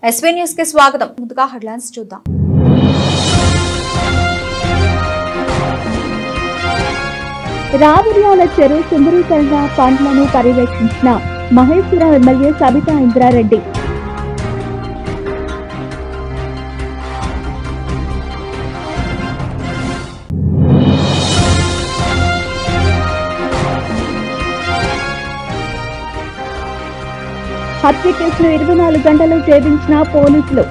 SV news కి స్వాగతం. ముందుగా హెడ్లైన్స్ చూద్దాం. రావిర్యాల చెరువు సుందరీకరణ పనులను పర్యవేక్షించిన మహేశ్వరం ఎమ్మెల్యే సబితా ఇంద్రారెడ్డి. హత్య కేసును 24 గంటలు ఛేదించిన పోలీసులు.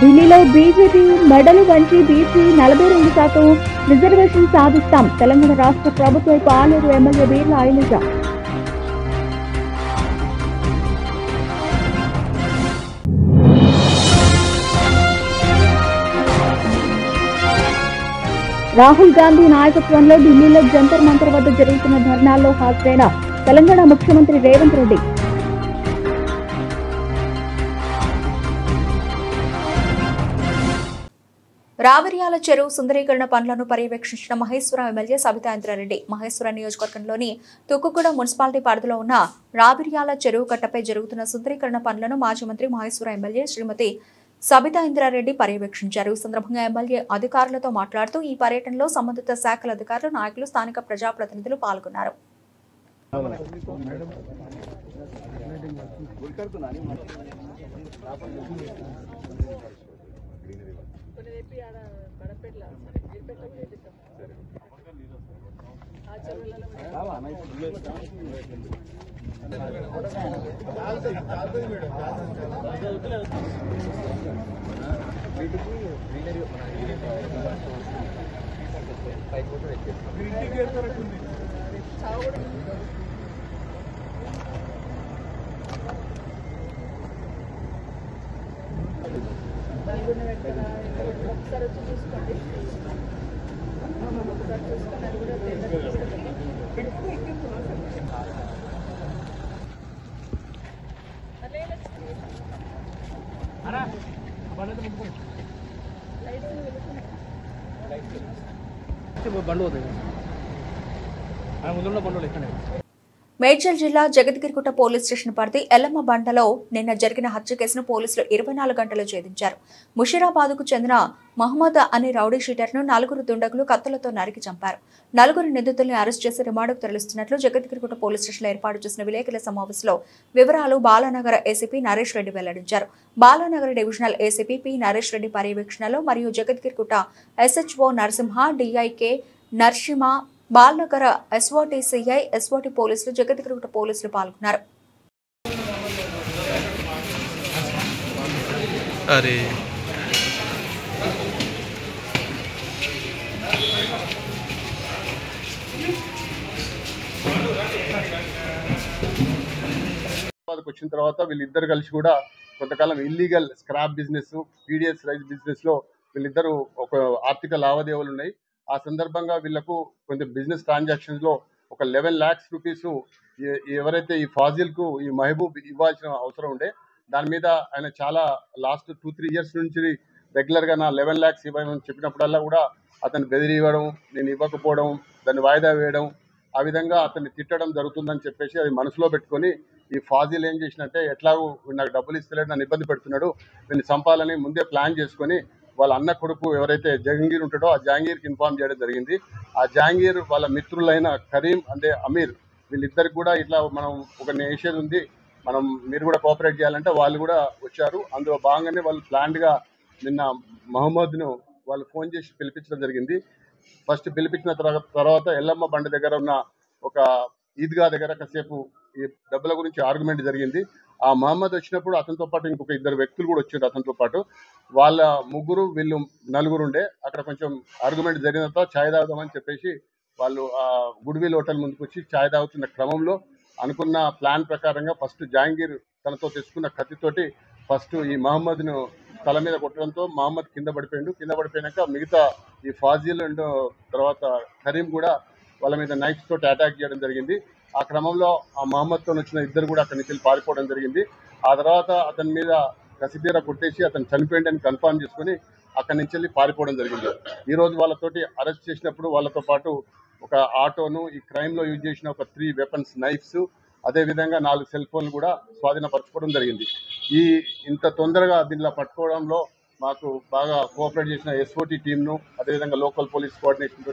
ఢిల్లీలో బీజేపీ మెడలు వంచి బీసీ 42% రిజర్వేషన్ సాధిస్తాం. తెలంగాణ రాష్ట్ర ప్రభుత్వ పాలేరు ఎమ్మెల్యే వీర్ల ఐలిజా. రాహుల్ గాంధీ నాయకత్వంలో ఢిల్లీలో జంతర్ మంతర్ వద్ద జరుగుతున్న ధర్నాల్లో హాజరైన తెలంగాణ ముఖ్యమంత్రి రేవంత్ రెడ్డి. రావిర్యాల చెరువు సుందరీకరణ పనులను పర్యవేక్షించిన మహేశ్వరం ఎమ్మెల్యే సబితా ఇంద్రారెడ్డి. మహేశ్వరం నియోజకవర్గంలోని తుక్కుగూడ మున్సిపాలిటీ పరిధిలో ఉన్న రావిర్యాల చెరువు కట్టపై జరుగుతున్న సుందరీకరణ పనులను మాజీ మంత్రి మహేశ్వరం ఎమ్మెల్యే శ్రీమతి సబితా ఇంద్రారెడ్డి పర్యవేక్షించారు. ఈ సందర్భంగా ఎమ్మెల్యే అధికారులతో మాట్లాడుతూ ఈ పర్యటనలో సంబంధిత శాఖల అధికారులు, నాయకులు, స్థానిక ప్రజాప్రతినిధులు పాల్గొన్నారు. మేడ్చల్ జిల్లా జగద్గిరిగుట్ట పోలీస్ స్టేషన్ పరిధి ఎల్లమ్మ బండలో నిన్న జరిగిన హత్య కేసును పోలీసులు 24 గంటలు ఛేదించారు. ముషీరాబాద్కు చెందిన మహమ్మద్ అనే రౌడీ షీటర్ను 4 దుండగులు కత్తులతో నరికి చంపారు. 4 నిందితుల్ని అరెస్ట్ చేసి రిమాండ్కు తరలిస్తున్నట్లు జగద్గిరిగుట్ట పోలీస్ స్టేషన్లో ఏర్పాటు చేసిన విలేకరుల సమావేశంలో వివరాలు బాలానగర్ ఏసీపీ నరేష్ రెడ్డి వెల్లడించారు. Balanagar divisional ACP P Naresh Reddy పర్యవేక్షణలో మరియు జగద్గిరిగుట్ట ఎస్హెచ్ఓ నరసింహ, డిఐకే Narsimha, Balanagar SOT CI, SOT పోలీసులు, జగద్గిరిగుట్ట పోలీసులు పాల్గొన్నారు. వచ్చిన తర్వాత వీళ్ళిద్దరు కలిసి కూడా కొంతకాలం illegal scrap business, PDS rice business లో వీళ్ళిద్దరు ఒక ఆర్థిక లావాదేవీలు ఉన్నాయి. ఆ సందర్భంగా వీళ్లకు కొంచెం బిజినెస్ ట్రాన్సాక్షన్స్ లో ఒక 11 lakhs రూపీస్ ఎవరైతే ఈ ఫాజిల్ కు ఈ మహబూబ్ ఇవ్వాల్సిన అవసరం ఉండే, దాని మీద ఆయన చాలా లాస్ట్ 2-3 years నుంచి రెగ్యులర్ గా నా 11 lakhs ఇవ్వమని చెప్పినప్పుడల్లా కూడా అతను బెదిరివ్వడం, నేను ఇవ్వకపోవడం, దాన్ని వాయిదా వేయడం, ఆ విధంగా అతన్ని తిట్టడం జరుగుతుందని చెప్పేసి అది మనసులో పెట్టుకొని ఈ ఫాజిల్ ఏం చేసినట్టే ఎట్లాగూ నాకు డబ్బులు ఇస్తలేడు, నన్ను ఇబ్బంది పెడుతున్నాడు, వీళ్ళు చంపాలని ముందే ప్లాన్ చేసుకొని వాళ్ళ అన్న కొడుకు ఎవరైతే జహంగీర్ ఉంటాడో ఆ జహంగీర్కి ఇన్ఫార్మ్ చేయడం జరిగింది. ఆ జహంగీర్ వాళ్ళ మిత్రులైన కరీం అంటే అమీర్, వీళ్ళిద్దరికి కూడా ఇట్లా మనం ఒక నేషన్ ఉంది, మనం మీరు కూడా కోఆపరేట్ చేయాలంటే వాళ్ళు కూడా వచ్చారు. అందులో భాగంగానే వాళ్ళు ప్లాన్డ్గా నిన్న మహమ్మద్ను వాళ్ళు ఫోన్ చేసి పిలిపించడం జరిగింది. ఫస్ట్ పిలిపించిన తర్వాత ఎల్లమ్మ బండ దగ్గర ఉన్న ఒక ఈద్గా దగ్గర కాసేపు ఈ డబ్బుల గురించి ఆర్గ్యుమెంట్ జరిగింది. ఆ మహమ్మద్ వచ్చినప్పుడు అతనితో పాటు ఇంకొక 2 వ్యక్తులు కూడా వచ్చారు అతనితో పాటు. వాళ్ళ ముగ్గురు వీళ్ళు 4 ఉండే. అక్కడ కొంచెం ఆర్గ్యుమెంట్ జరిగిన తర్వాత ఛాయ్ తాగుదామని చెప్పేసి వాళ్ళు ఆ గుడ్విల్ హోటల్ ముందుకు వచ్చి ఛాయ్ తాగుతున్న క్రమంలో అనుకున్న ప్లాన్ ప్రకారంగా ఫస్ట్ జహాంగీర్ తనతో తెచ్చుకున్న కత్తితోటి ఫస్ట్ ఈ మహమ్మద్ను తల మీద కొట్టడంతో మహమ్మద్ కింద పడిపోయాడు. కింద పడిపోయాక మిగతా ఈ ఫాజిల్ అండ్ తర్వాత కరీం కూడా వాళ్ళ మీద నైఫ్స్ తోటి అటాక్ చేయడం జరిగింది. ఆ క్రమంలో ఆ మహమ్మద్తో వచ్చిన ఇద్దరు కూడా అక్కడి నుంచి పారిపోవడం జరిగింది. ఆ తర్వాత అతని మీద కసిదీర కొట్టేసి అతను చనిపోయిందని కన్ఫర్మ్ చేసుకుని అక్కడి నుంచి వెళ్ళి పారిపోవడం జరిగింది. ఈ రోజు వాళ్ళతోటి అరెస్ట్ చేసినప్పుడు వాళ్ళతో పాటు ఒక ఆటోను, ఈ క్రైమ్లో యూజ్ చేసిన ఒక 3 వెపన్స్ నైఫ్స్, అదేవిధంగా 4 సెల్ ఫోన్లు కూడా స్వాధీనపరచుకోవడం జరిగింది. ఇంత తొందరగా దీనిలో పట్టుకోవడంలో మాకు బాగా కోఆపరేట్ చేసిన ఎస్ఓటీ టీంను, అదేవిధంగా లోకల్ పోలీస్ కోఆర్డినేషన్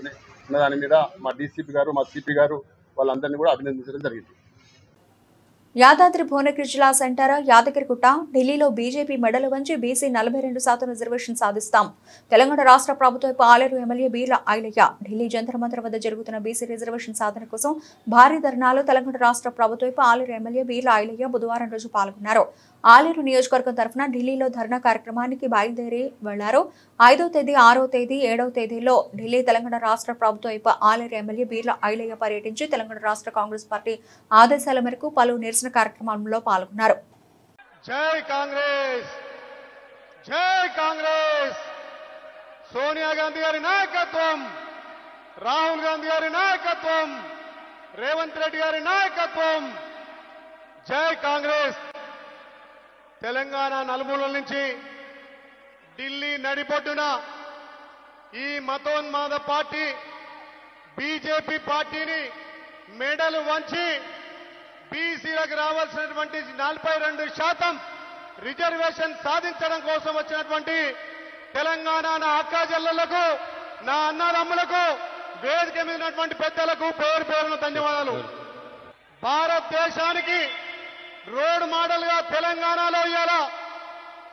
ఉన్న దాని మీద మా డీసీపీ గారు, మా సిపి గారు వాళ్ళందరినీ కూడా అభినందించడం జరిగింది. యాదాద్రి భువనగిరి జిల్లా సెంటర్ యాదగిరిగుట్ట ఢిల్లీలో బీజేపీ మెడలు వంచి బీసీ 42% రిజర్వేషన్ సాధిస్తాం. తెలంగాణ రాష్ట్ర ప్రభుత్వ ఆలేరు ఎమ్మెల్యే బీర్ల ఐలయ్య ఢిల్లీ జంతర్ మంతర్ వద్ద జరుగుతున్న బీసీ రిజర్వేషన్ సాధన కోసం భారీ ధర్నాలో తెలంగాణ రాష్ట్ర ప్రభుత్వ ఆలేరు ఎమ్మెల్యే బీర్ల ఐలయ్య బుధవారం రోజు పాల్గొన్నారు. ఆలేరు నియోజకవర్గం తరఫున ఢిల్లీలో ధర్నా కార్యక్రమానికి బయలుదేరి వెళ్లారు. 5వ తేదీ, 6వ తేదీ, 7వ తేదీల్లో ఢిల్లీ తెలంగాణ రాష్ట్ర ప్రభుత్వ ఆలేరు ఎమ్మెల్యే బీర్ల ఐలయ్య పర్యటించి తెలంగాణ రాష్ట్ర కాంగ్రెస్ పార్టీ ఆదేశాల మేరకు పలు నిరసన కార్యక్రమాల్లో పాల్గొన్నారు. జై కాంగ్రెస్, జై కాంగ్రెస్. సోనియా గాంధీ గారి నాయకత్వం, రాహుల్ గాంధీ గారి నాయకత్వం, రేవంత్ రెడ్డి గారి నాయకత్వం. జై కాంగ్రెస్. తెలంగాణ నలుమూలల నుంచి ఢిల్లీ నడిబొడ్డున ఈ మతోన్మాద పార్టీ బీజేపీ పార్టీని మెడలు వంచి బీసీలకు రావాల్సినటువంటి 42% రిజర్వేషన్ సాధించడం కోసం వచ్చినటువంటి తెలంగాణ నా అక్కాజెల్లలకు, నా అన్నదమ్ములకు, వేదిక మీద ఉన్నటువంటి పెద్దలకు పేరు పేరున ధన్యవాదాలు. భారతదేశానికి రోడ్ మోడల్ గా తెలంగాణలో ఇవాళ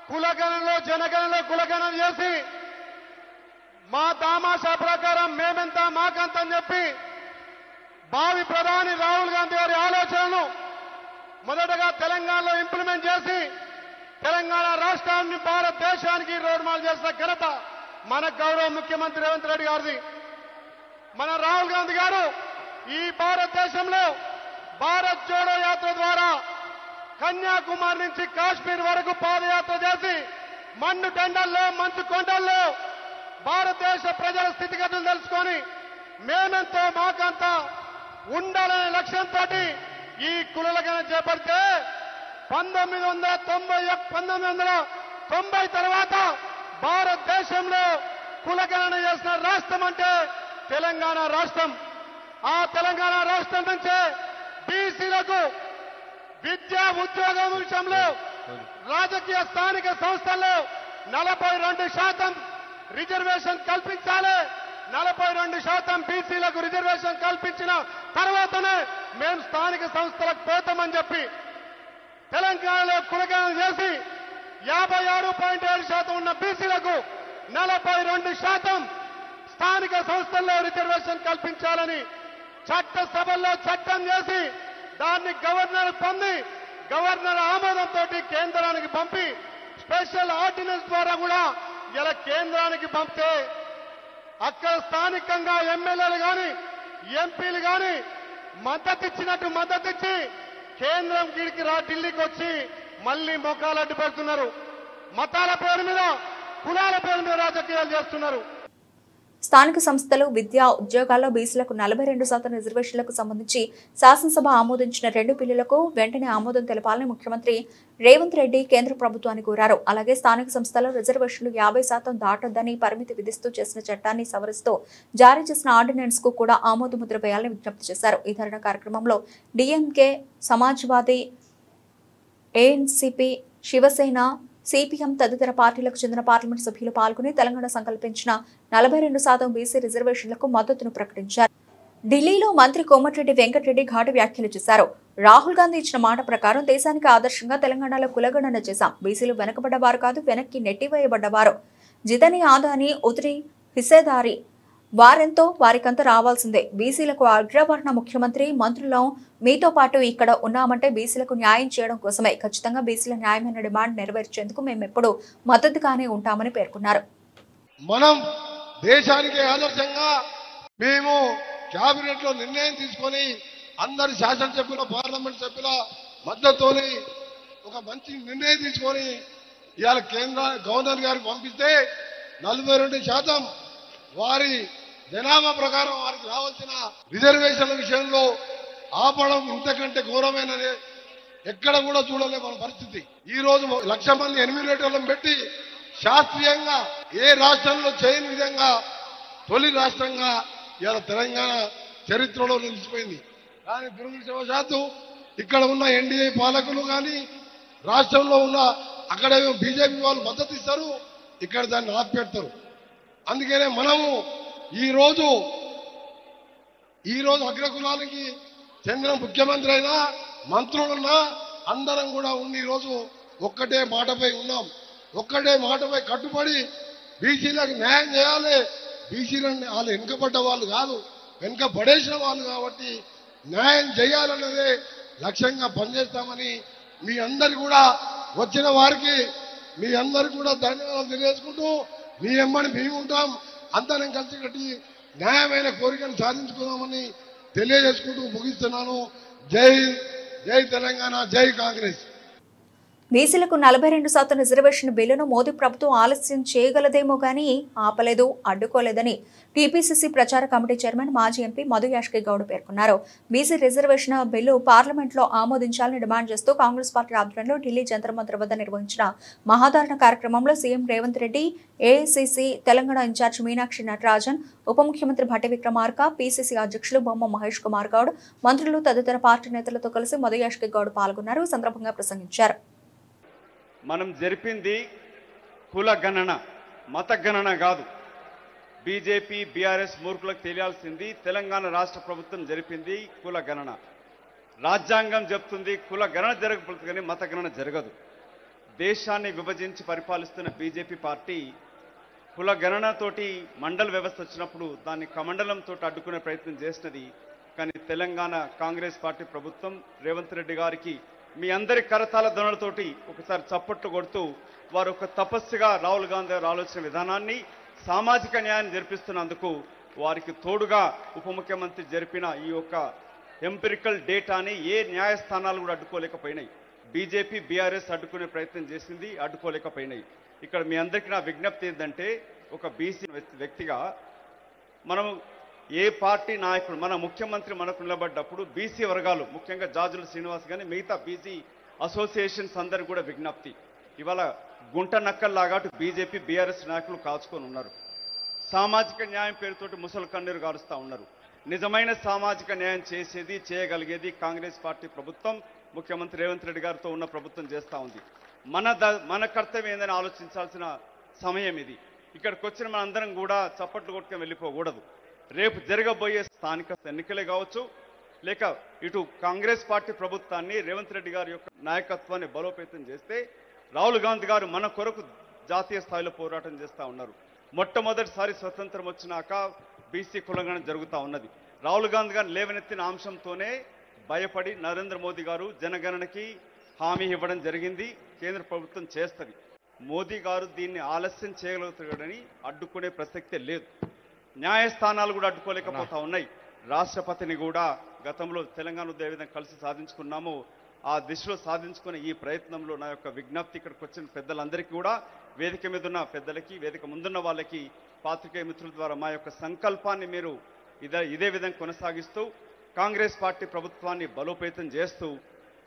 కులగణనలో, జనగణనలో కులగణన చేసి మా తామాషా ప్రకారం మేమెంత మాకంత అని చెప్పి భావి ప్రధాని రాహుల్ గాంధీ గారి ఆలోచనను మొదటగా తెలంగాణలో ఇంప్లిమెంట్ చేసి తెలంగాణ రాష్ట్రాన్ని భారతదేశానికి రోడ్ మోడల్ చేసిన ఘనత మన గౌరవ ముఖ్యమంత్రి రేవంత్ రెడ్డి గారిది. మన రాహుల్ గాంధీ గారు ఈ భారతదేశంలో భారత్ జోడో యాత్ర ద్వారా కన్యాకుమారి నుంచి కాశ్మీర్ వరకు పాదయాత్ర చేసి మన్ను టెండల్లో, మంచు కొండల్లో భారతదేశ ప్రజల స్థితిగతులు తెలుసుకొని మేమెంతో మాకంత ఉండాలనే లక్ష్యంతో ఈ కులగణన చేపడితే 1990 తర్వాత భారతదేశంలో కులగణన చేసిన రాష్ట్రం అంటే తెలంగాణ రాష్ట్రం. ఆ తెలంగాణ రాష్ట్రం నుంచే బీసీలకు విద్యా, ఉద్యోగం విషయంలో, రాజకీయ స్థానిక సంస్థల్లో 42% రిజర్వేషన్ కల్పించాలి. 42% బీసీలకు రిజర్వేషన్ కల్పించిన తర్వాతనే మేము స్థానిక సంస్థలకు పోతామని చెప్పి తెలంగాణలో కులగణన చేసి 56.7% ఉన్న బీసీలకు 42% స్థానిక సంస్థల్లో రిజర్వేషన్ కల్పించాలని చట్టసభల్లో చట్టం చేసి దాన్ని గవర్నర్ పొంది గవర్నర్ ఆమోదంతో కేంద్రానికి పంపి స్పెషల్ ఆర్డినెన్స్ ద్వారా కూడా ఇలా కేంద్రానికి పంపితే అక్కడ స్థానికంగా ఎమ్మెల్యేలు కానీ, ఎంపీలు కానీ మద్దతిచ్చి కేంద్రం ఢిల్లీకి వచ్చి మళ్ళీ మొఖాలు అడ్డుపడుతున్నారు. మతాల పేరు మీద, కులాల పేరు మీద రాజకీయాలు చేస్తున్నారు. స్థానిక సంస్థలు, విద్యా, ఉద్యోగాల్లో బీసీలకు 42% రిజర్వేషన్లకు సంబంధించి శాసనసభ ఆమోదించిన 2 బిల్లులకు వెంటనే ఆమోదం తెలపాలని ముఖ్యమంత్రి రేవంత్ రెడ్డి కేంద్ర ప్రభుత్వాన్ని కోరారు. అలాగే స్థానిక సంస్థల రిజర్వేషన్లు 50% దాటొద్దని పరిమితి విధిస్తూ చేసిన చట్టాన్ని సవరిస్తూ జారీ చేసిన ఆర్డినెన్స్ కు కూడా ఆమోద ముద్ర వేయాలని విజ్ఞప్తి చేశారు. ఈ ధర్నా కార్యక్రమంలో డీఎంకే, సమాజ్వాదీ, ఏఎన్సీపీ, శివసేన, సిపిఎం తదితర పార్టీలకు చెందిన పార్లమెంట్ సభ్యులు పాల్గొని తెలంగాణ సంకల్పించిన 42% బీసీ రిజర్వేషన్లకు మద్దతును ప్రకటించారు. ఢిల్లీలో మంత్రి కోమటిరెడ్డి వెంకటరెడ్డి ఘాటు వ్యాఖ్యలు చేశారు. రాహుల్ గాంధీ ఇచ్చిన మాట ప్రకారం దేశానికి ఆదర్శంగా తెలంగాణలో కులగణన చేశాం. బీసీలు వెనకబడ్డవారు కాదు, వెనక్కి నెట్టివేయబడ్డవారు. జిదని, ఆదాని, ఉదిరి, హిస్సేదారి వారెంతో వారికంతా రావాల్సిందే. బీసీలకు అగ్రవర్ణ ముఖ్యమంత్రి, మంత్రులం మీతో పాటు ఇక్కడ ఉన్నామంటే బీసీలకు న్యాయం చేయడం కోసమే. ఖచ్చితంగా బీసీల న్యాయమైన డిమాండ్ నెరవేర్చేందుకు మేము ఎప్పుడూ మద్దతుగానే ఉంటామని పేర్కొన్నారు. మనం దేశానికి ఆదర్శంగా మేము కేబినెట్ లో నిర్ణయం తీసుకొని అందరి శాసనసభ్యుల, పార్లమెంట్ సభ్యుల మద్దతుతోని ఒక మంచి నిర్ణయం తీసుకొని ఇవాళ కేంద్ర గవర్నర్ గారికి పంపిస్తే 42% వారి జనాభా ప్రకారం వారికి రావాల్సిన రిజర్వేషన్ల విషయంలో ఆపడం ఇంతకంటే ఘోరమైనది ఎక్కడ కూడా చూడలే మన పరిస్థితి. ఈ రోజు 1,00,000 మంది ఎన్యూమరేటర్లను పెట్టి శాస్త్రీయంగా ఏ రాష్ట్రంలో చేయని విధంగా తొలి రాష్ట్రంగా ఇవాళ తెలంగాణ చరిత్రలో నిలిచిపోయింది. కానీ దురదృష్టవశాత్తు ఇక్కడ ఉన్న ఎన్డీఏ పాలకులు కానీ రాష్ట్రంలో ఉన్న అక్కడ బీజేపీ వాళ్ళు మద్దతు ఇస్తారు, ఇక్కడ దాన్ని ఆపిపెడతారు. అందుకనే మనము ఈరోజు అగ్రకులానికి చెందిన ముఖ్యమంత్రి అయినా మంత్రులున్నా అందరం కూడా ఉండి ఈరోజు ఒక్కటే మాటపై ఉన్నాం. ఒక్కటే మాటపై కట్టుబడి బీసీలకు న్యాయం చేయాలి. బీసీలను వాళ్ళు వెనుకబడ్డ వాళ్ళు కాదు, వెనుక పడేసిన వాళ్ళు కాబట్టి న్యాయం చేయాలన్నదే లక్ష్యంగా పనిచేస్తామని మీ అందరు కూడా వచ్చిన వారికి మీ అందరికి కూడా ధన్యవాదాలు తెలియజేసుకుంటూ మీ ఎమ్మని మేము ఉంటాం. అందరం కలిసి కట్టి న్యాయమైన కోరికను సాధించుకుందామని తెలియజేసుకుంటూ ముగిస్తున్నాను. జై జై తెలంగాణ, జై కాంగ్రెస్. బీసీలకు 42% రిజర్వేషన్ బిల్లును మోదీ ప్రభుత్వం ఆలస్యం చేయగలదేమో గానీ ఆపలేదు, అడ్డుకోలేదని టీపీసీసీ ప్రచార కమిటీ చైర్మన్ మాజీ ఎంపీ మధు యాష్కి గౌడ్ పేర్కొన్నారు. బీసీ రిజర్వేషన్ బిల్లు పార్లమెంట్లో ఆమోదించాలని డిమాండ్ చేస్తూ కాంగ్రెస్ పార్టీ ఆధ్వర్యంలో ఢిల్లీ జంతర్ మంతర్ వద్ద నిర్వహించిన మహాధారణ కార్యక్రమంలో CM Revanth Reddy, AICC Telangana in charge Meenakshi Natarajan, ఉప ముఖ్యమంత్రి భట్టి విక్రమార్క, పీసీసీ అధ్యక్షులు బొమ్మ మహేష్ కుమార్ గౌడ్, మంత్రులు తదితర పార్టీ నేతలతో కలిసి మధు యాష్కి గౌడ్ పాల్గొన్నారు. ఈ సందర్భంగా ప్రసంగించారు. మనం జరిపింది కుల గణన, మత గణన కాదు. బీజేపీ బీఆర్ఎస్ మూర్ఖులకు తెలియాల్సింది తెలంగాణ రాష్ట్ర ప్రభుత్వం జరిపింది కుల గణన. రాజ్యాంగం చెప్తుంది కుల గణన జరగకపోతే కానీ మత గణన జరగదు. దేశాన్ని విభజించి పరిపాలిస్తున్న బీజేపీ పార్టీ కుల గణనతోటి మండల వ్యవస్థ వచ్చినప్పుడు దాన్ని కమండలంతో అడ్డుకునే ప్రయత్నం చేసినది. కానీ తెలంగాణ కాంగ్రెస్ పార్టీ ప్రభుత్వం రేవంత్ రెడ్డి గారికి మీ అందరి కరతాల ధ్వనులతోటి ఒకసారి చప్పట్లు కొడుతూ వారు ఒక తపస్సుగా రాహుల్ గాంధీ గారు ఆలోచన విధానాన్ని సామాజిక న్యాయాన్ని జరిపిస్తున్నందుకు వారికి తోడుగా ఉప ముఖ్యమంత్రి జరిపిన ఈ యొక్క ఎంపిరికల్ డేటాని ఏ న్యాయస్థానాలు కూడా అడ్డుకోలేకపోయినాయి. బీజేపీ బీఆర్ఎస్ అడ్డుకునే ప్రయత్నం చేసింది, అడ్డుకోలేకపోయినాయి. ఇక్కడ మీ అందరికీ నా విజ్ఞప్తి ఏంటంటే ఒక బీసీ వ్యక్తిగా మనం ఏ పార్టీ నాయకుడు మన ముఖ్యమంత్రి మనకు నిలబడ్డప్పుడు బీసీ వర్గాలు ముఖ్యంగా జాజుల శ్రీనివాస్ కానీ మిగతా బీసీ అసోసియేషన్స్ అందరూ కూడా విజ్ఞప్తి, ఇవాళ గుంట నక్కల్లాగా బీజేపీ బీఆర్ఎస్ నాయకులు కాచుకొని ఉన్నారు. సామాజిక న్యాయం పేరుతోటి ముసలి కన్నీరు గారుస్తూ ఉన్నారు. నిజమైన సామాజిక న్యాయం చేసేది చేయగలిగేది కాంగ్రెస్ పార్టీ ప్రభుత్వం, ముఖ్యమంత్రి రేవంత్ రెడ్డి గారితో ఉన్న ప్రభుత్వం చేస్తూ ఉంది. మన కర్తవ్యం ఏందని ఆలోచించాల్సిన సమయం ఇది. ఇక్కడికి వచ్చిన మనందరం కూడా చప్పట్లు కొట్టుకొని వెళ్ళిపోకూడదు. రేపు జరగబోయే స్థానిక ఎన్నికలే కావచ్చు, లేక ఇటు కాంగ్రెస్ పార్టీ ప్రభుత్వాన్ని రేవంత్ రెడ్డి గారి యొక్క నాయకత్వాన్ని బలోపేతం చేస్తే రాహుల్ గాంధీ గారు మన కొరకు జాతీయ స్థాయిలో పోరాటం చేస్తూ ఉన్నారు. మొట్టమొదటిసారి స్వతంత్రం వచ్చినాక బీసీ కులగణన జరుగుతూ ఉన్నది. రాహుల్ గాంధీ గారు లేవనెత్తిన అంశంతోనే భయపడి నరేంద్ర మోదీ గారు జనగణనకి హామీ ఇవ్వడం జరిగింది. కేంద్ర ప్రభుత్వం చేస్తుంది. మోదీ గారు దీన్ని ఆలస్యం చేయగలుగుతాడని అడ్డుకునే ప్రసక్తే లేదు. న్యాయస్థానాలు కూడా అడ్డుకోలేకపోతా ఉన్నాయి. రాష్ట్రపతిని కూడా గతంలో తెలంగాణ విధంగా కలిసి సాధించుకున్నాము. ఆ దిశలో సాధించుకునే ఈ ప్రయత్నంలో నా యొక్క విజ్ఞప్తి ఇక్కడికి వచ్చిన పెద్దలందరికీ కూడా, వేదిక మీద ఉన్న పెద్దలకి, వేదిక ముందున్న వాళ్ళకి, పాత్రికేయ మిత్రుల ద్వారా మా యొక్క సంకల్పాన్ని మీరు ఇదే విధంగా కొనసాగిస్తూ కాంగ్రెస్ పార్టీ ప్రభుత్వాన్ని బలోపేతం చేస్తూ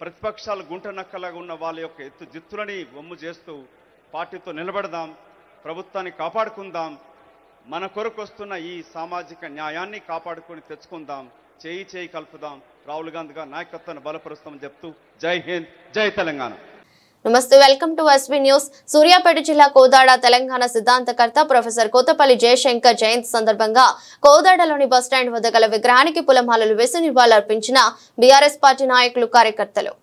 ప్రతిపక్షాలు గుంట నక్కలాగా ఉన్న వాళ్ళ యొక్క ఎత్తు జిత్తులని బొమ్ము చేస్తూ పార్టీతో నిలబడదాం, ప్రభుత్వాన్ని కాపాడుకుందాం, మన కొరకు వస్తున్న ఈ సామాజిక న్యాయాన్ని కాపాడుకొని తెచ్చుకుందాం, చేయి కలుపుదాం, రాహుల్ గాంధీ గారి నాయకత్వాన్ని బలపరుస్తామని చెప్తూ జై హింద్, జై తెలంగాణ. నమస్తే, welcome to SB news. Suryapet జిల్లా కోదాడ తెలంగాణ సిద్ధాంతకర్త ప్రొఫెసర్ కోతపల్లి జయశంకర్ జయంతి సందర్భంగా కోదాడలోని బస్టాండ్ వద్ద గల విగ్రహానికి పూలమాలలు వేసి నివాళులర్పించిన బీఆర్ఎస్ పార్టీ నాయకులు, కార్యకర్తలు.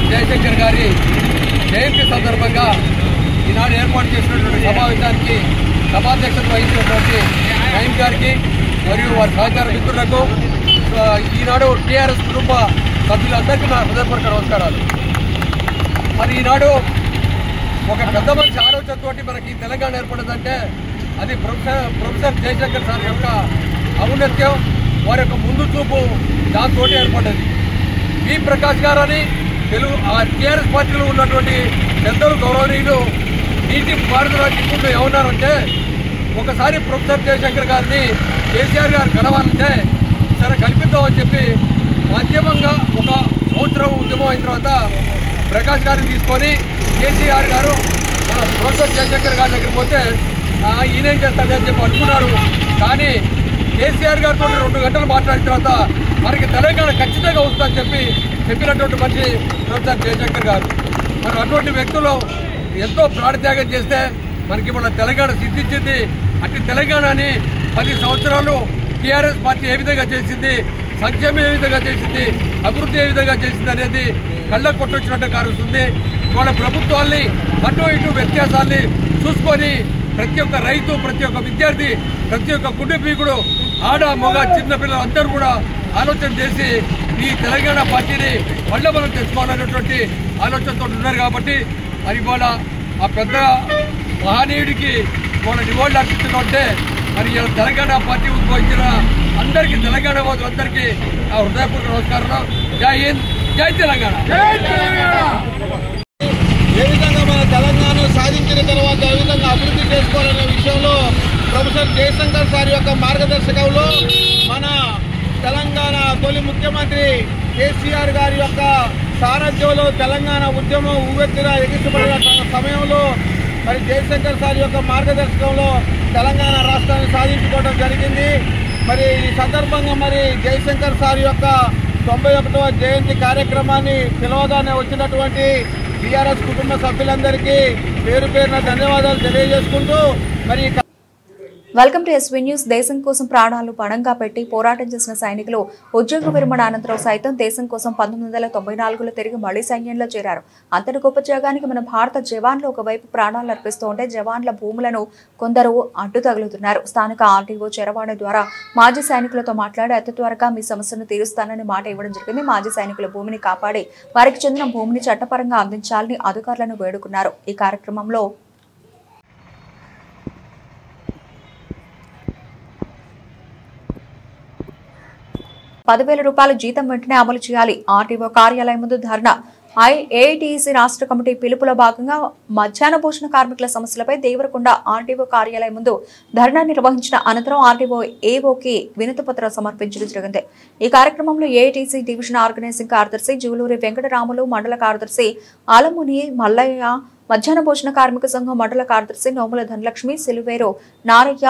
ప్రొఫెసర్ జయశంకర్ గారి జయంతి సందర్భంగా ఈనాడు ఏర్పాటు చేసినటువంటి సమావేశానికి సభాధ్యక్షత వహించినటువంటి నయీం గారికి మరియు వారి సహచార మిత్రులకు ఈనాడు టీఆర్ఎస్ కుటుంబ సభ్యులందరికీ నా హృదయపూర్వక నమస్కారాలు. మరి ఈనాడు ఒక పెద్ద మనిషి ఆలోచనతోటి మనకి తెలంగాణ ఏర్పడిందంటే అది ప్రొఫెసర్ జయశంకర్ సార్ యొక్క ఔన్నత్యం, వారి యొక్క ముందు చూపు దాంతో ఏర్పడ్డది. వి ప్రకాష్ గారని టీఆర్ఎస్ పార్టీలో ఉన్నటువంటి పెద్దలు గౌరవనీయులు నీటి పారుదల నిపుణులు ఏమన్నారంటే ఒకసారి ప్రొఫెసర్ జయశంకర్ గారిని కేసీఆర్ గారు కలవాలంటే సరే కల్పిద్దామని చెప్పి మాధ్యమంగా ఒక సంవత్సరం ఉద్యమం అయిన తర్వాత ప్రకాష్ గారిని తీసుకొని కేసీఆర్ గారు మన ప్రొఫెసర్ జయశంకర్ గారి దగ్గరికి పోతే ఈయనేం చేస్తాడని చెప్పి అనుకున్నారు. కానీ కేసీఆర్ గారితో 2 గంటలు మాట్లాడిన తర్వాత మనకి తెలంగాణ ఖచ్చితంగా వస్తుందని చెప్పినటువంటి మనిషి ప్రొఫెసర్ జయశంకర్ గారు. మరి అటువంటి వ్యక్తులు ఎంతో ప్రాణత్యాగం చేస్తే మనకి మన తెలంగాణ సిద్ధించింది. అట్టి తెలంగాణని 10 సంవత్సరాలు టీఆర్ఎస్ పార్టీ ఏ విధంగా చేసింది, సంక్షేమం ఏ విధంగా చేసింది, అభివృద్ధి ఏ విధంగా చేసింది అనేది కళ్ళకు కొట్టొచ్చినట్టు కారుస్తుంది. వాళ్ళ ప్రభుత్వాల్ని అటు ఇటు వ్యత్యాసాల్ని చూసుకొని ప్రతి ఒక్క రైతు, ప్రతి ఒక్క విద్యార్థి, ప్రతి ఒక్క కుటుంబీకుడు, ఆడ మగ చిన్నపిల్లలు అందరూ కూడా ఆలోచన చేసి ఈ తెలంగాణ పార్టీని మళ్ళీ మనం తెచ్చుకోవాలనేటువంటి ఆలోచనతో ఉన్నారు. కాబట్టి మరి ఇవాళ ఆ పెద్ద మహనీయుడికి మన నివాళులు అర్పిస్తున్నట్టే మరి తెలంగాణ పార్టీ ఉద్భవించిన అందరికీ, తెలంగాణ వాదులందరికీ ఆ హృదయపూర్వక నమస్కారం. జై హింద్, జై తెలంగాణ. ఏ విధంగా మన తెలంగాణ సాధించిన తర్వాత ఏ విధంగా అభివృద్ధి చేసుకోవాలనే విషయంలో ప్రొఫెసర్ జయశంకర్ సార్ యొక్క మార్గదర్శకంలో మన తెలంగాణ తొలి ముఖ్యమంత్రి కేసీఆర్ గారి యొక్క సారథ్యంలో తెలంగాణ ఉద్యమం ఉవ్వెత్తున ఎగిసిపడిన సమయంలో మరి జయశంకర్ సార్ యొక్క మార్గదర్శకంలో తెలంగాణ రాష్ట్రాన్ని సాధించుకోవడం జరిగింది. మరి ఈ సందర్భంగా మరి జయశంకర్ సార్ యొక్క 91వ జయంతి కార్యక్రమాన్ని పిలవగానే వచ్చినటువంటి టీఆర్ఎస్ కుటుంబ సభ్యులందరికీ పేరు పేరున ధన్యవాదాలు తెలియజేసుకుంటూ మరి వెల్కమ్ టు ఎస్వీ న్యూస్. దేశం కోసం ప్రాణాలు పణంగా పెట్టి పోరాటం చేసిన సైనికులు ఉద్యోగ విరమణ అనంతరం సైతం దేశం కోసం 1994లో తిరిగి మళ్లీ సైన్యంలో చేరారు. అంతటి గొప్ప త్యాగానికి మన భారత జవాన్లు ఒకవైపు ప్రాణాలు అర్పిస్తూ ఉంటే జవాన్ల భూములను కొందరు అడ్డు తగులుతున్నారు. స్థానిక ఆర్టీఓ చరవాణి ద్వారా మాజీ సైనికులతో మాట్లాడి అతి త్వరగా మీ సమస్యను తీరుస్తానని మాట ఇవ్వడం జరిగింది. మాజీ సైనికుల భూమిని కాపాడి వారికి చెందిన భూమిని చట్టపరంగా అందించాలని అధికారులను వేడుకున్నారు. ఈ కార్యక్రమంలో 10,000 రూపాయల జీతం వెంటనే అమలు చేయాలి. ఆర్టీఓ కార్యాలయం ముందు ధర్నా. ఏఐటీసీ రాష్ట్ర కమిటీ పిలుపులో భాగంగా మధ్యాహ్న భోజన కార్మికుల సమస్యలపై దేవరకొండ ఆర్టీఓ కార్యాలయం ముందు ధర్నా నిర్వహించిన అనంతరం ఆర్టీఓ ఏఓకి వినతి పత్రం సమర్పించడం జరిగింది. ఈ కార్యక్రమంలో ఏఐటీసీ డివిజన్ ఆర్గనైజింగ్ కార్యదర్శి జూలూరి వెంకటరాములు, మండల కార్యదర్శి ఆలముని మల్లయ్య, మధ్యాహ్న భోజన కార్మిక సంఘం మండల కార్యదర్శి నోముల ధనలక్ష్మి, సిలువేరు నారయ్య,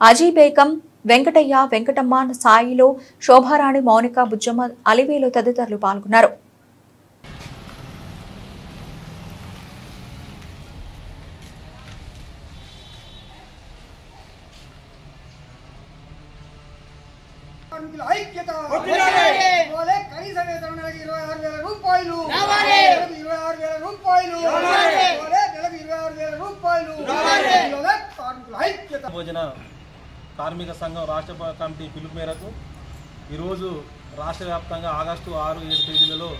అజీ బేగం, వెంకటయ్య, వెంకటమ్మ, సాయిలు, శోభారాణి, మౌనిక, బుజ్జమ్మ, అలివేలు తదితరులు పాల్గొన్నారు. భోజన కార్మిక సంఘం రాష్ట్ర కమిటీ పిలుపు మేరకు ఈరోజు రాష్ట్ర వ్యాప్తంగా ఆగస్టు 6-7 తేదీలలో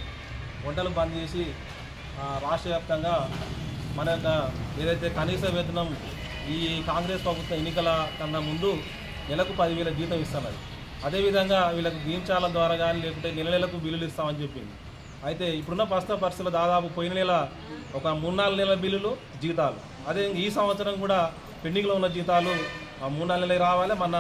వంటలు బంద్ చేసి రాష్ట్ర వ్యాప్తంగా మన యొక్క ఏదైతే కనీస వేతనం ఈ కాంగ్రెస్ ప్రభుత్వ ఎన్నికల కన్నా ముందు నెలకు 10,000 జీతం ఇస్తున్నది. అదేవిధంగా వీళ్ళకి దీంచాల ద్వారా కానీ లేకుంటే నెలకు బిల్లులు ఇస్తామని చెప్పింది. అయితే ఇప్పుడున్న ప్రస్తుత పరిస్థితుల్లో దాదాపు పోయిన నెల ఒక 3-4 నెలల బిల్లులు జీతాలు, అదే ఈ సంవత్సరం కూడా పెండింగ్లో ఉన్న జీతాలు 3-4 నెలలు రావాలి. మన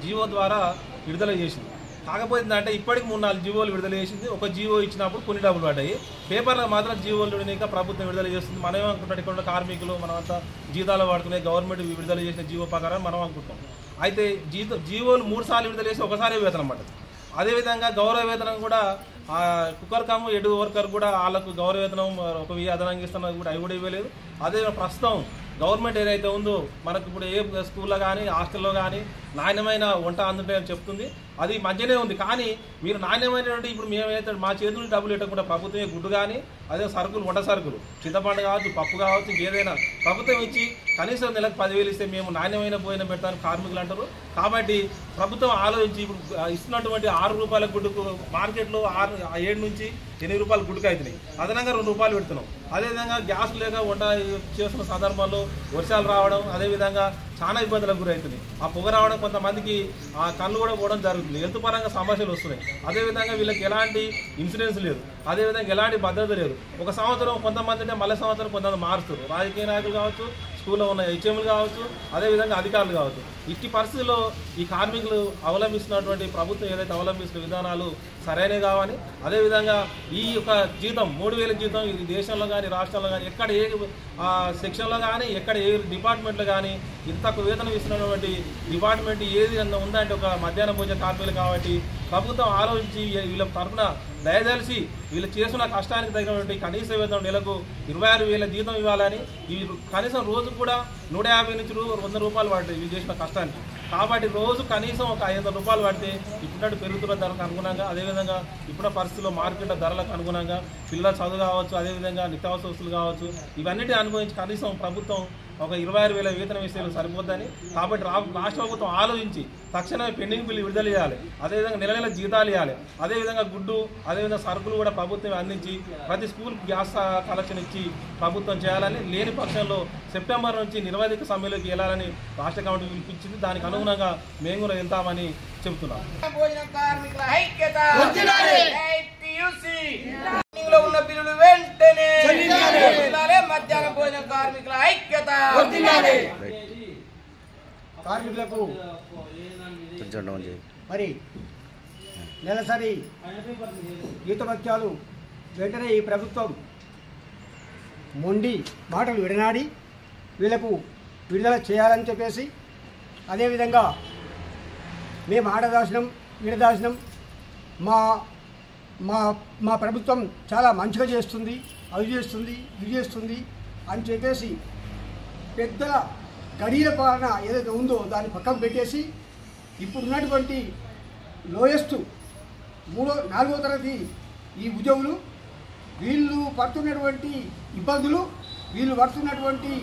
జీవో ద్వారా విడుదల చేసింది. కాకపోతే అంటే ఇప్పటికి 3-4 జీవోలు విడుదల చేసింది. ఒక జీవో ఇచ్చినప్పుడు కొన్ని డబ్బులు పడ్డాయి. పేపర్లో మాత్రం జీవోలు ఇంకా ప్రభుత్వం విడుదల చేస్తుంది. మనం ఏమనుకుంటాం, ఇక్కడ కార్మికులు మనమంతా జీతాలు వాడుకునే గవర్నమెంట్ విడుదల చేసిన జీవో ప్రకారం మనం అనుకుంటాం. అయితే జీవోలు 3 సార్లు విడుదల చేసి ఒకసారి వేతనం పడ్డది. అదేవిధంగా గౌరవ వేతనం కూడా కుక్కర్ కమ్ ఎడు వర్కర్ కూడా వాళ్ళకు గౌరవ వేతనం ఒక 1000 అదనంగా ఇస్తున్నది కూడా అవి కూడా ఇవ్వలేదు. అదే ప్రస్తుతం గవర్నమెంట్ ఏదైతే ఉందో మనకు ఇప్పుడు ఏ స్కూల్లో కానీ హాస్టల్లో కానీ నాణ్యమైన వంట అందుతాయని చెప్తుంది. అది మంచిగానే ఉంది. కానీ మీరు నాణ్యమైనటువంటి ఇప్పుడు మేమైతే మా చేతులు డబ్బులు పెట్టకుండా ప్రభుత్వమే గుడ్డు కానీ అదే సరుకులు వంట సరుకులు చింతపండు కావచ్చు పప్పు కావచ్చు ఏదైనా ప్రభుత్వం ఇచ్చి కనీసం నెలకు 10,000 ఇస్తే మేము నాణ్యమైన భోజనం పెడతాను కార్మికులు అంటారు. కాబట్టి ప్రభుత్వం ఆలోచించి ఇప్పుడు ఇస్తున్నటువంటి 6 రూపాయల గుడ్డుకు మార్కెట్లో 7 నుంచి 8 రూపాయల గుడ్డుకు అవుతున్నాయి. అదనంగా 2 రూపాయలు పెడుతున్నాం. అదేవిధంగా గ్యాస్ లేక వంట చేస్తున్న సందర్భంలో వర్షాలు రావడం అదేవిధంగా చాలా ఇబ్బందులకు గురవుతుంది. ఆ పొగ రావడం కొంతమందికి ఆ కళ్ళు కూడా పోవడం జరుగుతుంది. హెల్త్ పరంగా సమస్యలు వస్తున్నాయి. అదేవిధంగా వీళ్ళకి ఎలాంటి ఇన్సూరెన్స్ లేదు. అదేవిధంగా ఎలాంటి భద్రత లేదు. ఒక సంవత్సరం కొంతమంది అంటే మళ్ళీ సంవత్సరం కొంతమంది మారుస్తారు. రాజకీయ నాయకులు కావచ్చు, స్కూల్లో ఉన్న హెచ్ఎంలు కావచ్చు, అదేవిధంగా అధికారులు కావచ్చు. ఇట్టి పరిస్థితుల్లో ఈ కార్మికులు అవలంబిస్తున్నటువంటి ప్రభుత్వం ఏదైతే అవలంబిస్తున్న విధానాలు సరైనవి కావని, అదేవిధంగా ఈ యొక్క జీతం 3,000 జీతం ఇది దేశంలో కానీ రాష్ట్రంలో కానీ ఎక్కడ ఏ సెక్షన్లో కానీ ఎక్కడ ఏ డిపార్ట్మెంట్లో కానీ ఇంత తక్కువ వేతనం ఇస్తున్నటువంటి డిపార్ట్మెంట్ ఏది ఉందంటే ఒక మధ్యాహ్న భోజన కార్మికులు. కాబట్టి ప్రభుత్వం ఆలోచించి వీళ్ళ తరఫున దయదలిసి వీళ్ళు చేస్తున్న కష్టానికి తగినటువంటి కనీస వేతనం నెలకు 26,000 జీతం ఇవ్వాలని, ఈ కనీసం రోజు కూడా 150 నుంచి 100 రూపాయలు పడతాయి వీళ్ళు చేసిన కష్టానికి. కాబట్టి రోజు కనీసం ఒక 500 రూపాయలు పడితే ఇప్పుడున్నట్టు పెరుగుతున్న ధరకు అనుగుణంగా అదేవిధంగా ఇప్పుడున్న పరిస్థితుల్లో మార్కెట్ ధరలకు అనుగుణంగా పిల్లల చదువు కావచ్చు అదేవిధంగా నిత్యావసర వస్తువులు కావచ్చు ఇవన్నిటి అనుభవించి కనీసం ప్రభుత్వం ఒక 26,000 వేతనం ఇస్తే సరిపోద్దని. కాబట్టి రాష్ట్ర ప్రభుత్వం ఆలోచించి తక్షణమే పెండింగ్ బిల్లు విడుదల చేయాలి. అదేవిధంగా నెల నెల జీతాలు ఇవ్వాలి. అదేవిధంగా గుడ్డు అదేవిధంగా సరుకులు కూడా ప్రభుత్వం అందించి ప్రతి స్కూల్ గ్యాస్ కలెక్షన్ ఇచ్చి ప్రభుత్వం చేయాలని, లేని పక్షంలో సెప్టెంబర్ నుంచి నిరవధిక సమ్మెలోకి వెళ్ళాలని రాష్ట్ర కమిటీ పిలిపించింది. దానికి అనుగుణంగా మేము కూడా వెళ్తామని చెబుతున్నాం. ఉన్న బిల్లులు వెంటనే మధ్యాహ్న భోజన కార్మికుల ఐక్యత. కార్మికులకు మరి నెలసరి జీతభత్యాలు వెంటనే ఈ ప్రభుత్వం మొండి మాటలు విడనాడి వీళ్లకు విడుదల చేయాలని చెప్పేసి, అదేవిధంగా మేము ఆడదాసినం ఈడదాసినం మా మా మా ప్రభుత్వం చాలా మంచిగా చేస్తుంది, అది చేస్తుంది ఇది చేస్తుంది అని చెప్పేసి పెద్దల గడియల పాలన ఏదైతే ఉందో దాన్ని పక్కకు పెట్టేసి ఇప్పుడున్నటువంటి లోయెస్ట్ 4వ తరగతి ఈ ఉద్యోగులు వీళ్ళు పడుతున్నటువంటి ఇబ్బందులు వీళ్ళు పడుతున్నటువంటి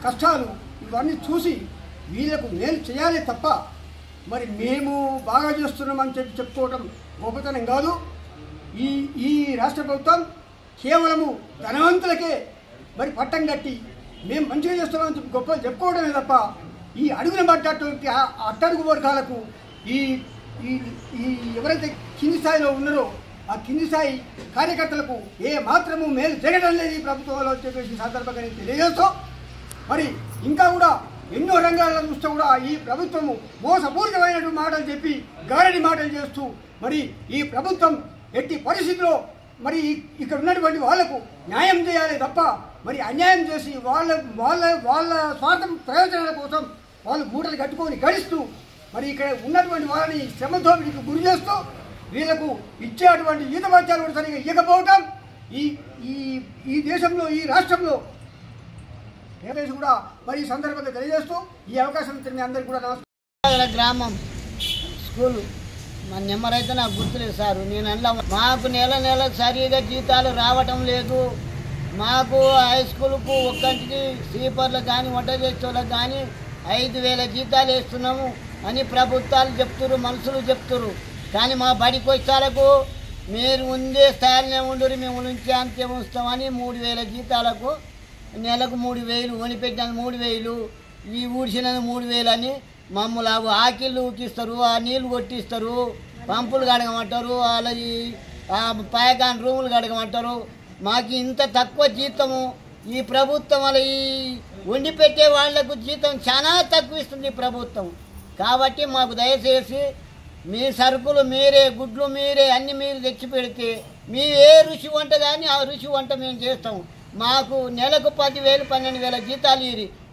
కష్టాలు ఇవన్నీ చూసి వీళ్ళకు మేలు చేయాలి తప్ప మరి మేము బాగా చేస్తున్నామని చెప్పుకోవటం గొప్పతనం కాదు. ఈ రాష్ట్ర ప్రభుత్వం కేవలము ధనవంతులకే మరి పట్టం కట్టి మేము మంచిగా చేస్తున్నామని చెప్పి గొప్ప చెప్పుకోవడమే తప్ప ఈ అడుగున పడ్డటువంటి అట్టడుగు వర్గాలకు ఈ ఈ ఎవరైతే కింది స్థాయిలో ఉన్నారో ఆ కింది స్థాయి కార్యకర్తలకు ఏ మాత్రము మేలు జరగడం లేదు ఈ ప్రభుత్వంలో చెప్పేసి సందర్భంగా నేను తెలియజేస్తూ, మరి ఇంకా కూడా ఎన్నో రంగాలను చూస్తూ కూడా ఈ ప్రభుత్వము మోసపూరితమైనటువంటి మాటలు చెప్పి గారడి మాటలు చేస్తూ మరి ఈ ప్రభుత్వం ఎట్టి పరిస్థితిలో మరి ఇక్కడ ఉన్నటువంటి వాళ్లకు న్యాయం చేయాలి తప్ప మరి అన్యాయం చేసి వాళ్ళ స్వార్థం ప్రయోజనాల కోసం వాళ్ళు మూటలు కట్టుకొని గడిస్తూ మరి ఇక్కడ ఉన్నటువంటి వాళ్ళని శ్రమదోపిడికి గురి చేస్తూ వీళ్లకు ఇచ్చేటువంటి ఈతభత్యాలు కూడా సరిగా ఇవ్వకపోవటం ఈ దేశంలో ఈ రాష్ట్రంలో కూడా మరి ఈ సందర్భంగా తెలియజేస్తూ ఈ అవకాశం ఇచ్చిన మీ అందరికీ కూడా నమస్కారం. గ్రామం స్కూల్ మా నెంబర్ అయితే నాకు గుర్తులేదు సార్. నేను అలా మాకు నెల సరిగా జీతాలు రావటం లేదు. మాకు హై స్కూల్కు ఒక్కటికి స్లీపర్లకు కానీ వంట చేసేవాళ్ళకి కానీ 5,000 జీతాలు వేస్తున్నాము అని ప్రభుత్వాలు చెప్తున్నారు, మనుషులు చెప్తున్నారు. కానీ మా బడికి వచ్చేలకు మీరు ఉండే స్థాయిలోనే ఉండరు, మేము నుంచి అంతే ఉంచుతామని 3,000 జీతాలకు నెలకు 3,000 కొనిపెట్టినది 3,000 ఈ ఊడ్చినది 3,000 అని మమ్మల్ని ఆకిళ్ళు ఊకిస్తారు, ఆ నీళ్ళు కొట్టిస్తారు, పంపులు కడగమంటారు, అలాగే పాయకాన్ రూములు కడగమంటారు. మాకు ఇంత తక్కువ జీతము ఈ ప్రభుత్వం వల్ల ఈ వండి పెట్టే వాళ్లకు జీతం చాలా తక్కువ ఇస్తుంది ప్రభుత్వం. కాబట్టి మాకు దయచేసి మీ సరుకులు మీరే, గుడ్లు మీరే, అన్ని మీరు తెచ్చి పెడితే మీ ఏ రుచి వంట కానీ ఆ రుచి వంట మేము చేస్తాం. మాకు నెలకు 10,000 12,000 జీతాలు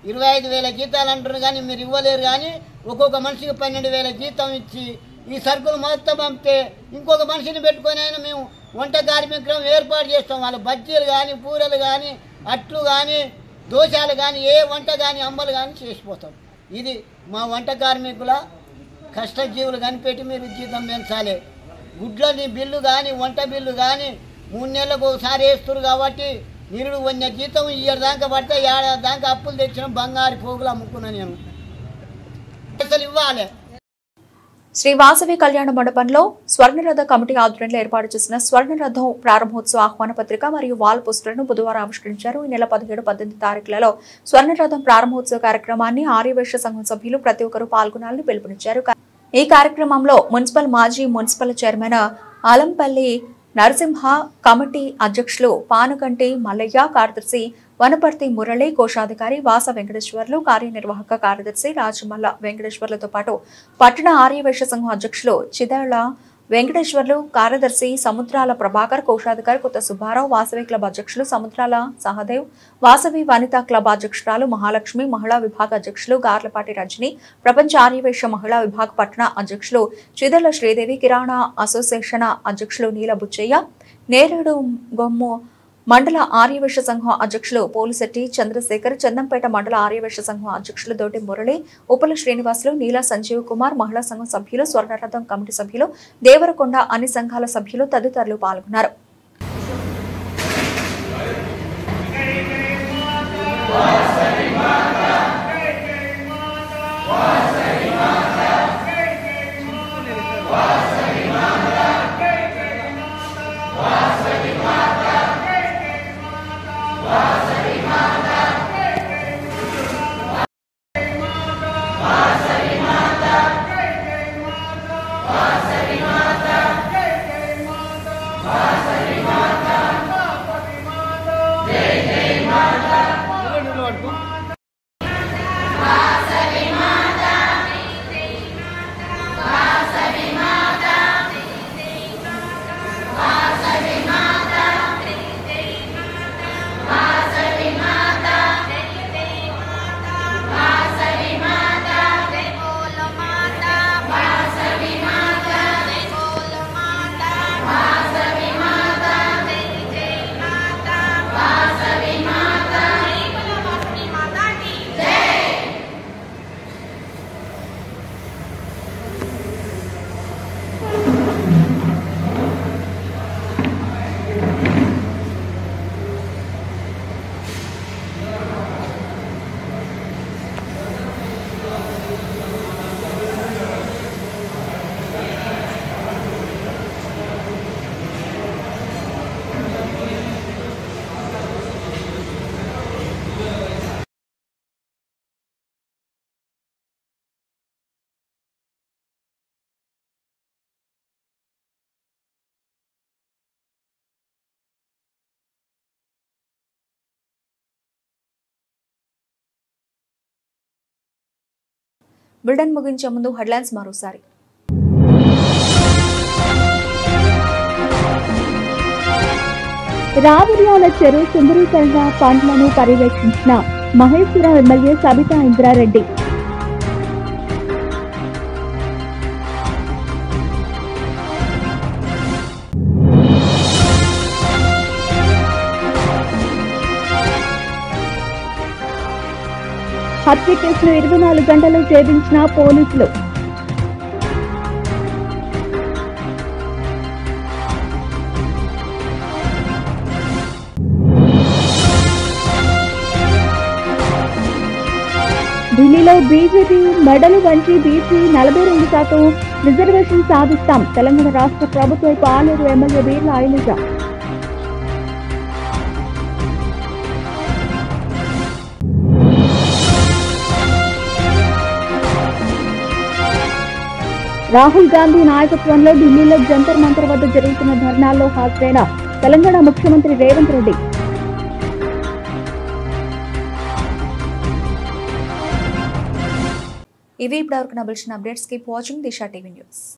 25,000 జీతాలు అంటున్నారు కానీ మీరు ఇవ్వలేరు. కానీ ఒక్కొక్క మనిషికి 12,000 జీతం ఇచ్చి ఈ సరుకులు మొత్తం పంపితే ఇంకొక మనిషిని పెట్టుకొని అయినా మేము వంట కార్మికులను ఏర్పాటు చేస్తాం. వాళ్ళు బజ్జీలు కానీ పూరలు కానీ అట్లు కానీ దోశలు కానీ ఏ వంట కానీ అంబలు కానీ చేసిపోతాం. ఇది మా వంట కార్మికుల కష్టజీవులు కనిపెట్టి మీరు జీతం పెంచాలి. గుడ్లని బిల్లు కానీ వంట బిల్లు కానీ 3 నెలలకు ఒకసారి వేస్తారు కాబట్టి నిరుడు వన్య జీతం ఇయ్యర్ దాకా పడితే 7 దాకా అప్పులు తెచ్చిన బంగారు పోగులు అమ్ముకున్నా నేను. పైసలు ఇవ్వాలి. శ్రీ వాసవి కళ్యాణ మండపంలో స్వర్ణరథ కమిటీ ఆధ్వర్యంలో ఏర్పాటు చేసిన స్వర్ణరథం ప్రారంభోత్సవ ఆహ్వాన పత్రిక మరియు వాల్ పోస్టర్ను బుధవారం ఆవిష్కరించారు. ఈ నెల 17-18 తారీఖులలో స్వర్ణరథం ప్రారంభోత్సవ కార్యక్రమాన్ని ఆర్యవైశ్య సంఘం సభ్యులు ప్రతి ఒక్కరూ పాల్గొనాలని పిలుపునిచ్చారు. ఈ కార్యక్రమంలో మున్సిపల్ మాజీ municipal chairman Alampalli Narasimha, committee అధ్యక్షులు పానుగంటి మల్లయ్య, కార్యదర్శి వనపర్తి మురళి, కోశాధికారి వాస వెంకటేశ్వర్లు, కార్యనిర్వాహక కార్యదర్శి రాజమల్ల వెంకటేశ్వర్లతో పాటు పట్టణ ఆర్యవైశ్య సంఘం అధ్యక్షులు చిదళ్ల వెంకటేశ్వర్లు, కార్యదర్శి సముద్రాల ప్రభాకర్, కోశాధికారి కొత్త సుబ్బారావు, వాసవి క్లబ్ అధ్యక్షులు సముద్రాల సహదేవ్, వాసవి వనితా క్లబ్ అధ్యక్షురాలు మహాలక్ష్మి, మహిళా విభాగ అధ్యక్షులు గార్లపాటి రజని, ప్రపంచ ఆర్యవైశ్య మహిళా విభాగ పట్టణ అధ్యక్షులు చిదళ్ల శ్రీదేవి, కిరాణా అసోసియేషన్ అధ్యక్షులు నీల బుచ్చయ్య, నేరేడు గొమ్ము మండల ఆర్యవైశ్య సంఘం అధ్యక్షులు పోలిశెట్టి చంద్రశేఖర్, చందంపేట మండల ఆర్యవైశ్య సంఘం అధ్యక్షులు దోటి మురళి, ఉప్పల శ్రీనివాసులు, నీలా సంజీవ్ కుమార్, మహిళా సంఘం సభ్యులు, స్వర్ణరథం కమిటీ సభ్యులు, దేవరకొండ అన్ని సంఘాల సభ్యులు తదితరులు పాల్గొన్నారు. బులెటిన్ ముగించే ముందు హెడ్లైన్స్ మరోసారి. రావుర్యాల చెరువు సుందరీకరణ పనులను పర్యవేక్షించిన మహేశ్వరం ఎమ్మెల్యే సబితా ఇంద్రారెడ్డి. హత్య కేసును 24 గంటలు ఛేదించిన పోలీసులు. ఢిల్లీలో బీజేపీ మెడలు వంచి బీసీ 42% రిజర్వేషన్ సాధిస్తాం. తెలంగాణ రాష్ట్ర ప్రభుత్వ పాలేరు ఎమ్మెల్యే బీర్ల ఐలజ. రాహుల్ గాంధీ నాయకత్వంలో ఢిల్లీలో జంతర్ మంతర్ వద్ద జరుగుతున్న ధర్నాల్లో హాజరైన తెలంగాణ ముఖ్యమంత్రి రేవంత్ రెడ్డి. ఇవి ఇప్పటివరకు నా బులెటిన్ అప్డేట్స్. కీప్ వాచింగ్ దిశా టీవీ న్యూస్.